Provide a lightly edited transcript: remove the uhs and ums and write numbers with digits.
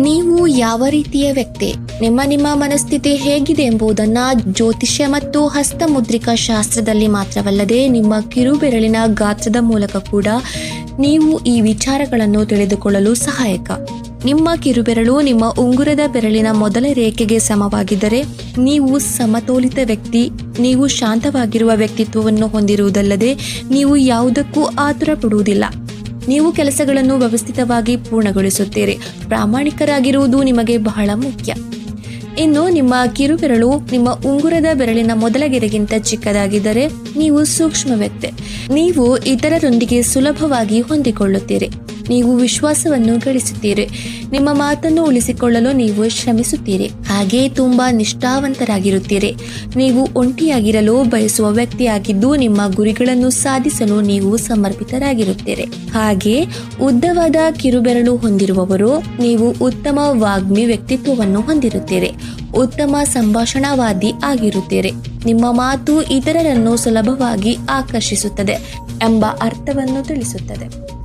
ನೀವು ಯಾವ ರೀತಿಯ ವ್ಯಕ್ತಿ, ನಿಮ್ಮ ಮನಸ್ಥಿತಿ ಹೇಗಿದೆ ಎಂಬುದನ್ನು ಜ್ಯೋತಿಷ್ಯ ಮತ್ತು ಹಸ್ತಮುದ್ರಿಕಾ ಶಾಸ್ತ್ರದಲ್ಲಿ ಮಾತ್ರವಲ್ಲದೆ ನಿಮ್ಮ ಕಿರುಬೆರಳಿನ ಗಾತ್ರದ ಮೂಲಕ ಕೂಡ ನೀವು ಈ ವಿಚಾರಗಳನ್ನು ತಿಳಿದುಕೊಳ್ಳಲು ಸಹಾಯಕ. ನಿಮ್ಮ ಕಿರುಬೆರಳು ನಿಮ್ಮ ಉಂಗುರದ ಬೆರಳಿನ ಮೊದಲ ರೇಖೆಗೆ ಸಮವಾಗಿದ್ದರೆ ನೀವು ಸಮತೋಲಿತ ವ್ಯಕ್ತಿ. ನೀವು ಶಾಂತವಾಗಿರುವ ವ್ಯಕ್ತಿತ್ವವನ್ನು ಹೊಂದಿರುವುದಲ್ಲದೆ ನೀವು ಯಾವುದಕ್ಕೂ ಆತುರ ಪಡುವುದಿಲ್ಲ. ನೀವು ಕೆಲಸಗಳನ್ನು ವ್ಯವಸ್ಥಿತವಾಗಿ ಪೂರ್ಣಗೊಳಿಸುತ್ತೀರಿ. ಪ್ರಾಮಾಣಿಕರಾಗಿರುವುದು ನಿಮಗೆ ಬಹಳ ಮುಖ್ಯ. ಇನ್ನು ನಿಮ್ಮ ಕಿರುಬೆರಳು ನಿಮ್ಮ ಉಂಗುರದ ಬೆರಳಿನ ಮೊದಲ ಗೆರೆಗಿಂತ ಚಿಕ್ಕದಾಗಿದ್ದರೆ ನೀವು ಸೂಕ್ಷ್ಮ ವ್ಯಕ್ತಿ. ನೀವು ಇತರರೊಂದಿಗೆ ಸುಲಭವಾಗಿ ಹೊಂದಿಕೊಳ್ಳುತ್ತೀರಿ. ನೀವು ವಿಶ್ವಾಸವನ್ನು ಗಳಿಸುತ್ತೀರಿ. ನಿಮ್ಮ ಮಾತನ್ನು ಉಳಿಸಿಕೊಳ್ಳಲು ನೀವು ಶ್ರಮಿಸುತ್ತೀರಿ. ಹಾಗೆ ತುಂಬಾ ನಿಷ್ಠಾವಂತರಾಗಿರುತ್ತೀರಿ. ನೀವು ಒಂಟಿಯಾಗಿರಲು ಬಯಸುವ ವ್ಯಕ್ತಿಯಾಗಿದ್ದು ನಿಮ್ಮ ಗುರಿಗಳನ್ನು ಸಾಧಿಸಲು ನೀವು ಸಮರ್ಪಿತರಾಗಿರುತ್ತೀರಿ. ಹಾಗೆ ಉದ್ದವಾದ ಕಿರುಬೆರಳು ಹೊಂದಿರುವವರು ನೀವು ಉತ್ತಮ ವಾಗ್ಮಿ ವ್ಯಕ್ತಿತ್ವವನ್ನು ಹೊಂದಿರುತ್ತೀರಿ. ಉತ್ತಮ ಸಂಭಾಷಣಾವಾದಿ ಆಗಿರುತ್ತೀರಿ. ನಿಮ್ಮ ಮಾತು ಇತರರನ್ನು ಸುಲಭವಾಗಿ ಆಕರ್ಷಿಸುತ್ತದೆ ಎಂಬ ಅರ್ಥವನ್ನು ತಿಳಿಸುತ್ತದೆ.